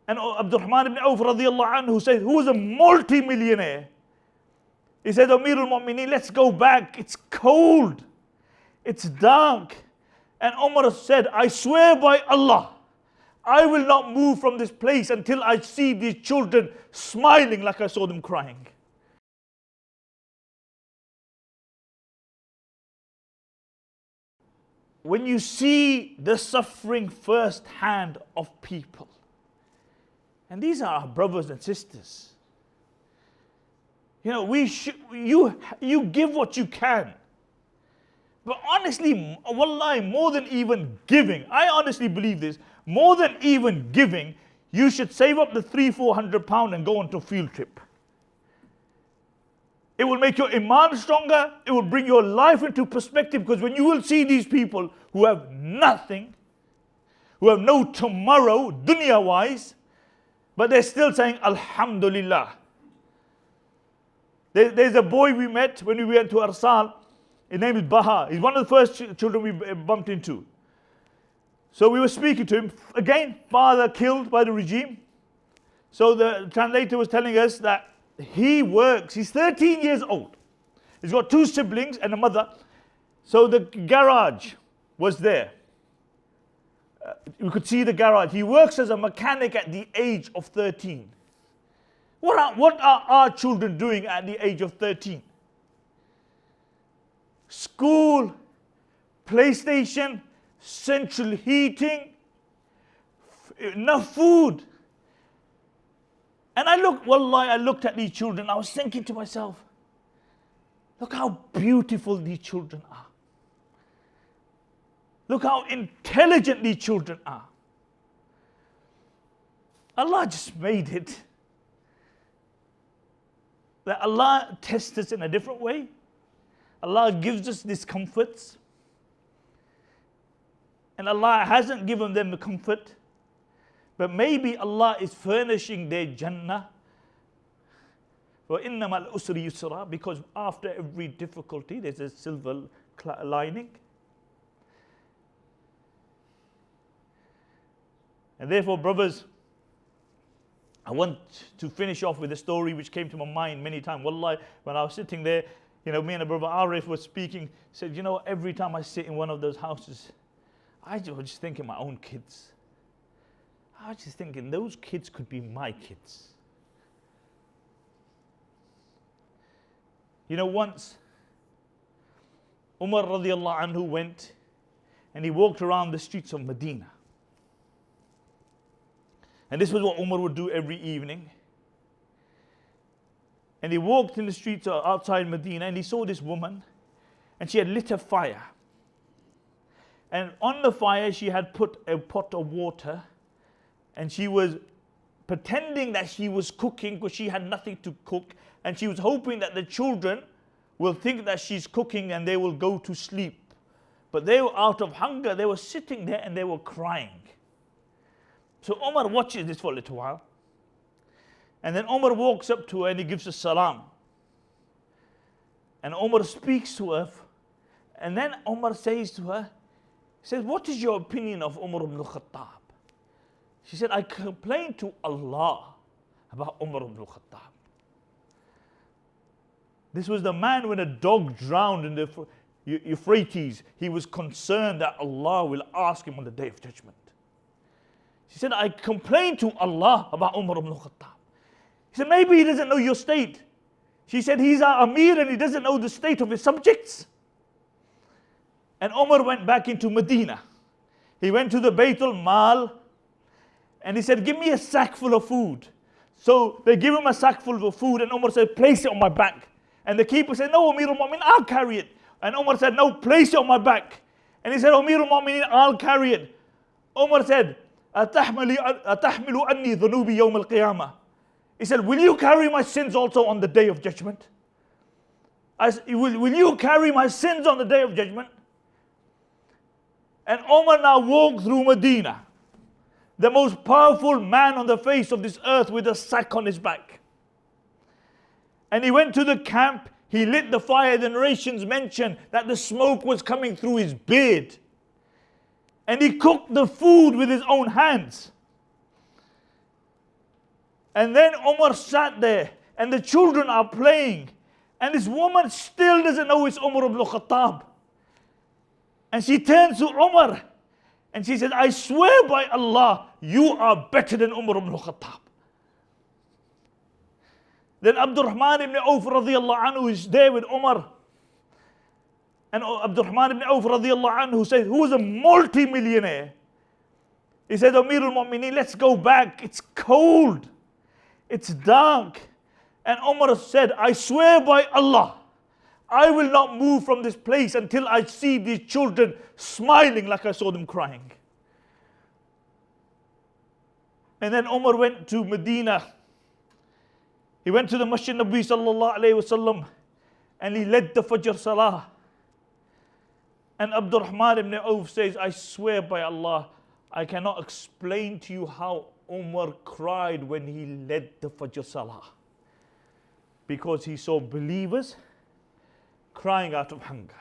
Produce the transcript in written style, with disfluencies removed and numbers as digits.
And Abdurrahman ibn Auf radiallahu anhu said, who was a multi-millionaire, he said, Amir al-Mu'mineen, let's go back. It's cold. It's dark. And Umar said, I swear by Allah, I will not move from this place until I see these children smiling like I saw them crying. When you see the suffering firsthand of people, and these are our brothers and sisters, you know, you give what you can. But honestly, wallahi, more than even giving, I honestly believe this, more than even giving, you should save up the £300-400 and go on to a field trip. It will make your iman stronger. It will bring your life into perspective, because when you will see these people who have nothing, who have no tomorrow, dunya-wise, but they're still saying, Alhamdulillah. There's a boy we met when we went to Arsal. His name is Baha. He's one of the first children we bumped into. So we were speaking to him. Again, father killed by the regime. So the translator was telling us that he works. He's 13 years old. He's got 2 siblings and a mother. So the garage was there. You could see the garage. He works as a mechanic at the age of 13. What are our children doing at the age of 13? School, PlayStation, central heating, enough food. And I looked at these children. I was thinking to myself, look how beautiful these children are. Look how intelligent these children are. Allah just made it that Allah tests us in a different way. Allah gives us these comforts. And Allah hasn't given them the comfort. But maybe Allah is furnishing their Jannah. وَإِنَّمَا الْأُسْرِ يُسْرًا, because after every difficulty there's a silver lining. And therefore, brothers, I want to finish off with a story which came to my mind many times. Wallahi, when I was sitting there, you know, me and a brother Arif was speaking, said, you know, every time I sit in one of those houses, I was just thinking my own kids. I was just thinking those kids could be my kids. You know, once Umar radiallahu anhu went and he walked around the streets of Medina. And this was what Umar would do every evening. And he walked in the streets outside Medina and he saw this woman, and she had lit a fire. And on the fire she had put a pot of water, and she was pretending that she was cooking because she had nothing to cook, and she was hoping that the children will think that she's cooking and they will go to sleep. But they were out of hunger. They were sitting there and they were crying. So Umar watches this for a little while. And then Umar walks up to her and he gives a salam. And Umar speaks to her. And then Umar says to her, he says, what is your opinion of Umar ibn al-Khattab? She said, I complained to Allah about Umar ibn al-Khattab. This was the man when a dog drowned in the Euphrates. He was concerned that Allah will ask him on the Day of Judgment. She said, I complained to Allah about Umar ibn al-Khattab. He said, maybe he doesn't know your state. She said, he's our Amir and he doesn't know the state of his subjects. And Umar went back into Medina. He went to the Baytul Mal and he said, give me a sack full of food. So they give him a sack full of food and Umar said, place it on my back. And the keeper said, no, Amir al-Mu'min, I'll carry it. And Umar said, no, place it on my back. And he said, Amir al-Mu'min, I'll carry it. Umar said, أَتَحْمِلُ أَنِّي ذُنُوبِ يَوْمَ الْقِيَامَةِ. He said, will you carry my sins also on the Day of Judgment? Will you carry my sins on the Day of Judgment? And Umar now walked through Medina, the most powerful man on the face of this earth, with a sack on his back. And he went to the camp, he lit the fire. The narrations mention that the smoke was coming through his beard. And he cooked the food with his own hands. And then Umar sat there, and the children are playing, and this woman still doesn't know it's Umar ibn Khattab. And she turns to Umar, and she said, I swear by Allah, you are better than Umar ibn Khattab. Then Abdurrahman ibn Auf radiallahu anhu is there with Umar. And Abdurrahman ibn Auf radiallahu anhu said, who was a multi-millionaire. He said, Amirul Mu'mineen, let's go back. It's cold. It's dark. And Umar said, I swear by Allah, I will not move from this place until I see these children smiling like I saw them crying. And then Umar went to Medina. He went to the Masjid Nabi sallallahu alayhi wasallam, and he led the Fajr Salah. And Abdurrahman ibn Auf says, I swear by Allah, I cannot explain to you how Umar cried when he led the Fajr Salah. Because he saw believers crying out of hunger.